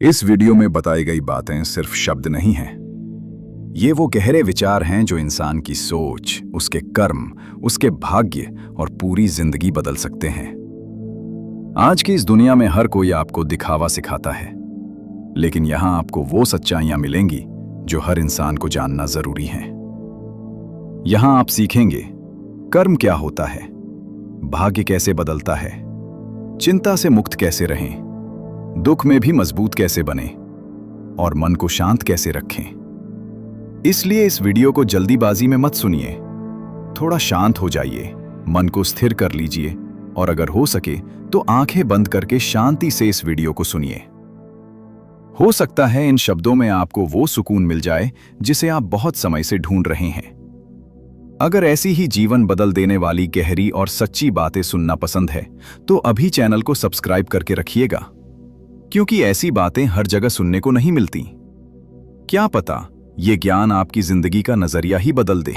इस वीडियो में बताई गई बातें सिर्फ शब्द नहीं हैं। ये वो गहरे विचार हैं जो इंसान की सोच, उसके कर्म, उसके भाग्य और पूरी जिंदगी बदल सकते हैं। आज की इस दुनिया में हर कोई आपको दिखावा सिखाता है, लेकिन यहां आपको वो सच्चाइयां मिलेंगी जो हर इंसान को जानना जरूरी है। यहां आप सीखेंगे कर्म क्या होता है, भाग्य कैसे बदलता है, चिंता से मुक्त कैसे रहें, दुख में भी मजबूत कैसे बने और मन को शांत कैसे रखें। इसलिए इस वीडियो को जल्दीबाजी में मत सुनिए, थोड़ा शांत हो जाइए, मन को स्थिर कर लीजिए और अगर हो सके तो आंखें बंद करके शांति से इस वीडियो को सुनिए। हो सकता है इन शब्दों में आपको वो सुकून मिल जाए जिसे आप बहुत समय से ढूंढ रहे हैं। अगर ऐसी ही जीवन बदल देने वाली गहरी और सच्ची बातें सुनना पसंद है तो अभी चैनल को सब्सक्राइब करके रखिएगा, क्योंकि ऐसी बातें हर जगह सुनने को नहीं मिलती। क्या पता ये ज्ञान आपकी जिंदगी का नजरिया ही बदल दे।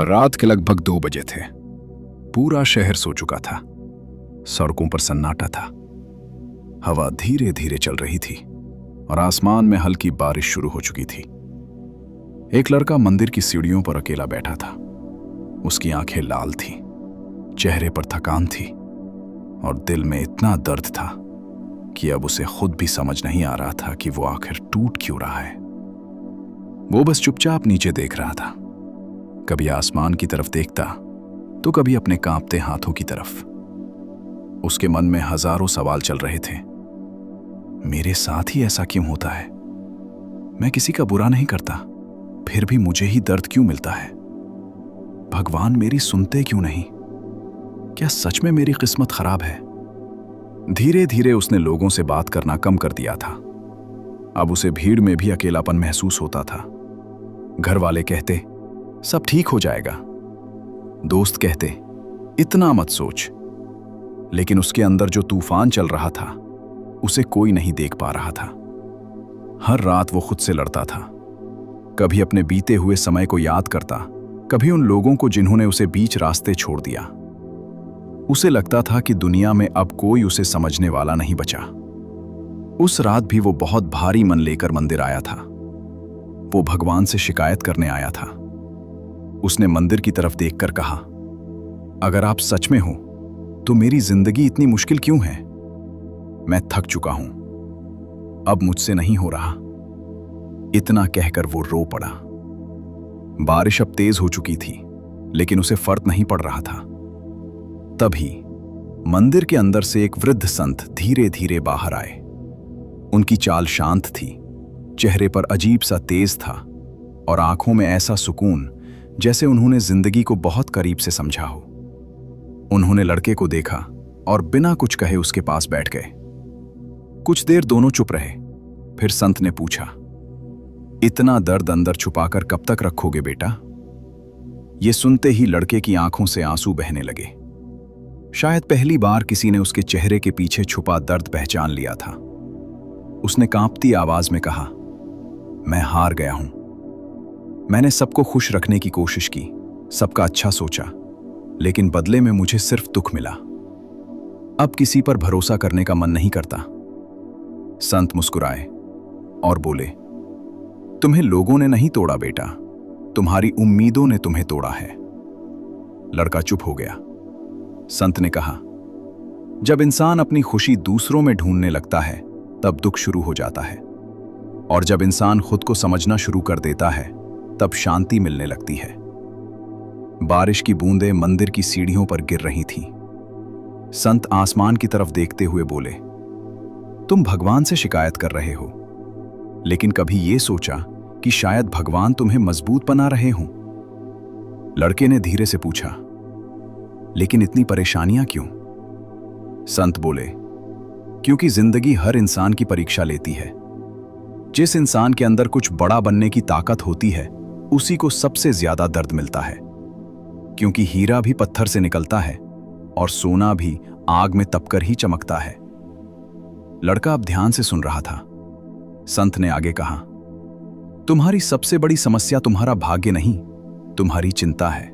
रात के लगभग 2 बजे थे। पूरा शहर सो चुका था। सड़कों पर सन्नाटा था। हवा धीरे धीरे चल रही थी और आसमान में हल्की बारिश शुरू हो चुकी थी। एक लड़का मंदिर की सीढ़ियों पर अकेला बैठा था। उसकी आंखें लाल थीं, चेहरे पर थकान थी और दिल में इतना दर्द था कि अब उसे खुद भी समझ नहीं आ रहा था कि वो आखिर टूट क्यों रहा है। वो बस चुपचाप नीचे देख रहा था, कभी आसमान की तरफ देखता तो कभी अपने कांपते हाथों की तरफ। उसके मन में हजारों सवाल चल रहे थे। मेरे साथ ही ऐसा क्यों होता है? मैं किसी का बुरा नहीं करता, फिर भी मुझे ही दर्द क्यों मिलता है? भगवान मेरी सुनते क्यों नहीं? क्या सच में मेरी किस्मत खराब है? धीरे धीरे उसने लोगों से बात करना कम कर दिया था। अब उसे भीड़ में भी अकेलापन महसूस होता था। घर वाले कहते सब ठीक हो जाएगा, दोस्त कहते इतना मत सोच, लेकिन उसके अंदर जो तूफान चल रहा था उसे कोई नहीं देख पा रहा था। हर रात वो खुद से लड़ता था, कभी अपने बीते हुए समय को याद करता, कभी उन लोगों को जिन्होंने उसे बीच रास्ते छोड़ दिया। उसे लगता था कि दुनिया में अब कोई उसे समझने वाला नहीं बचा। उस रात भी वो बहुत भारी मन लेकर मंदिर आया था। वो भगवान से शिकायत करने आया था। उसने मंदिर की तरफ देखकर कहा, अगर आप सच में हो तो मेरी जिंदगी इतनी मुश्किल क्यों है? मैं थक चुका हूं, अब मुझसे नहीं हो रहा। इतना कहकर वो रो पड़ा। बारिश अब तेज हो चुकी थी, लेकिन उसे फर्क नहीं पड़ रहा था। तभी मंदिर के अंदर से एक वृद्ध संत धीरे धीरे बाहर आए। उनकी चाल शांत थी, चेहरे पर अजीब सा तेज था और आंखों में ऐसा सुकून जैसे उन्होंने जिंदगी को बहुत करीब से समझा हो। उन्होंने लड़के को देखा और बिना कुछ कहे उसके पास बैठ गए। कुछ देर दोनों चुप रहे। फिर संत ने पूछा, इतना दर्द अंदर छुपाकर कब तक रखोगे बेटा? ये सुनते ही लड़के की आंखों से आंसू बहने लगे। शायद पहली बार किसी ने उसके चेहरे के पीछे छुपा दर्द पहचान लिया था। उसने कांपती आवाज में कहा, मैं हार गया हूं। मैंने सबको खुश रखने की कोशिश की, सबका अच्छा सोचा, लेकिन बदले में मुझे सिर्फ दुख मिला। अब किसी पर भरोसा करने का मन नहीं करता। संत मुस्कुराए और बोले, तुम्हें लोगों ने नहीं तोड़ा बेटा, तुम्हारी उम्मीदों ने तुम्हें तोड़ा है। लड़का चुप हो गया। संत ने कहा, जब इंसान अपनी खुशी दूसरों में ढूंढने लगता है तब दुख शुरू हो जाता है, और जब इंसान खुद को समझना शुरू कर देता है तब शांति मिलने लगती है। बारिश की बूंदें मंदिर की सीढ़ियों पर गिर रही थीं। संत आसमान की तरफ देखते हुए बोले, तुम भगवान से शिकायत कर रहे हो, लेकिन कभी ये सोचा कि शायद भगवान तुम्हें मजबूत बना रहे हों? लड़के ने धीरे से पूछा, लेकिन इतनी परेशानियां क्यों? संत बोले, क्योंकि जिंदगी हर इंसान की परीक्षा लेती है। जिस इंसान के अंदर कुछ बड़ा बनने की ताकत होती है उसी को सबसे ज्यादा दर्द मिलता है, क्योंकि हीरा भी पत्थर से निकलता है और सोना भी आग में तपकर ही चमकता है। लड़का अब ध्यान से सुन रहा था। संत ने आगे कहा, तुम्हारी सबसे बड़ी समस्या तुम्हारा भाग्य नहीं, तुम्हारी चिंता है।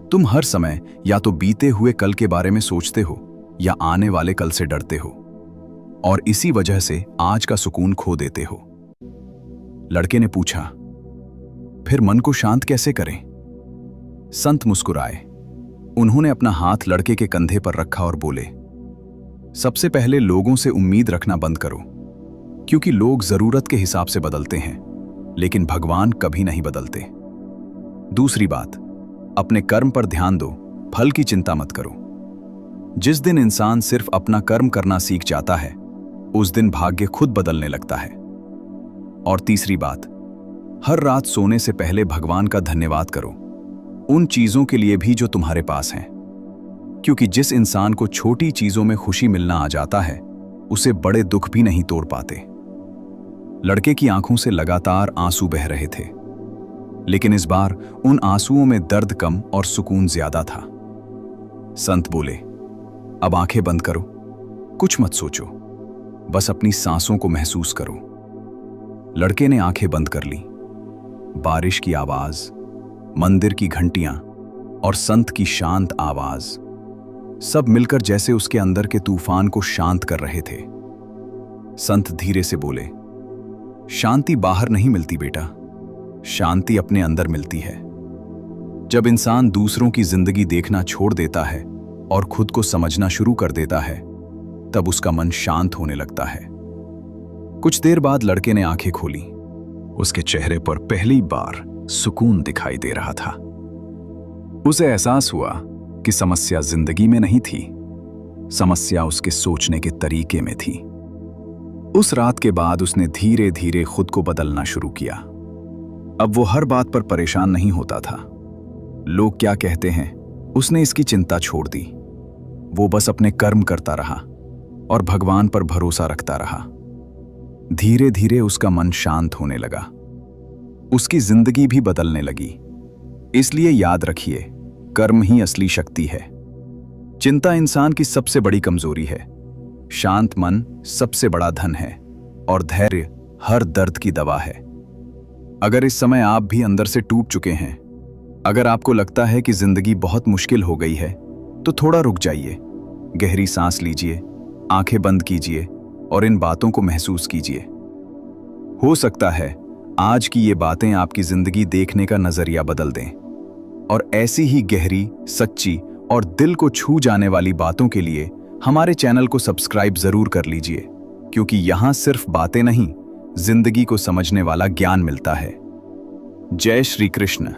तुम हर समय या तो बीते हुए कल के बारे में सोचते हो या आने वाले कल से डरते हो। और इसी वजह से आज का सुकून खो देते हो। लड़के ने पूछा, फिर मन को शांत कैसे करें? संत मुस्कुराए। उन्होंने अपना हाथ लड़के के कंधे पर रखा और बोले, सबसे पहले लोगों से उम्मीद रखना बंद करो, क्योंकि लोग जरूरत के हिसाब से बदलते हैं, लेकिन भगवान कभी नहीं बदलते। दूसरी बात, अपने कर्म पर ध्यान दो, फल की चिंता मत करो। जिस दिन इंसान सिर्फ अपना कर्म करना सीख जाता है, उस दिन भाग्य खुद बदलने लगता है। और तीसरी बात, हर रात सोने से पहले भगवान का धन्यवाद करो, उन चीजों के लिए भी जो तुम्हारे पास हैं, क्योंकि जिस इंसान को छोटी चीजों में खुशी मिलना आ जाता है, उसे बड़े दुख भी नहीं तोड़ पाते। लड़के की आंखों से लगातार आंसू बह रहे थे, लेकिन इस बार उन आंसुओं में दर्द कम और सुकून ज्यादा था। संत बोले, अब आंखें बंद करो, कुछ मत सोचो, बस अपनी सांसों को महसूस करो। लड़के ने आंखें बंद कर ली। बारिश की आवाज, मंदिर की घंटियां और संत की शांत आवाज, सब मिलकर जैसे उसके अंदर के तूफान को शांत कर रहे थे। संत धीरे से बोले, शांति बाहर नहीं मिलती बेटा, शांति अपने अंदर मिलती है। जब इंसान दूसरों की जिंदगी देखना छोड़ देता है और खुद को समझना शुरू कर देता है, तब उसका मन शांत होने लगता है। कुछ देर बाद लड़के ने आंखें खोली। उसके चेहरे पर पहली बार सुकून दिखाई दे रहा था। उसे एहसास हुआ कि समस्या जिंदगी में नहीं थी, समस्या उसके सोचने के तरीके में थी। उस रात के बाद उसने धीरे धीरे खुद को बदलना शुरू किया। अब वो हर बात पर परेशान नहीं होता था। लोग क्या कहते हैं, उसने इसकी चिंता छोड़ दी। वो बस अपने कर्म करता रहा और भगवान पर भरोसा रखता रहा। धीरे धीरे उसका मन शांत होने लगा, उसकी जिंदगी भी बदलने लगी। इसलिए याद रखिए, कर्म ही असली शक्ति है। चिंता इंसान की सबसे बड़ी कमजोरी है। शांत मन सबसे बड़ा धन है और धैर्य हर दर्द की दवा है। अगर इस समय आप भी अंदर से टूट चुके हैं, अगर आपको लगता है कि जिंदगी बहुत मुश्किल हो गई है, तो थोड़ा रुक जाइए, गहरी सांस लीजिए, आंखें बंद कीजिए और इन बातों को महसूस कीजिए। हो सकता है आज की ये बातें आपकी जिंदगी देखने का नजरिया बदल दें। और ऐसी ही गहरी, सच्ची और दिल को छू जाने वाली बातों के लिए हमारे चैनल को सब्सक्राइब जरूर कर लीजिए, क्योंकि यहां सिर्फ बातें नहीं, जिंदगी को समझने वाला ज्ञान मिलता है। जय श्री कृष्ण।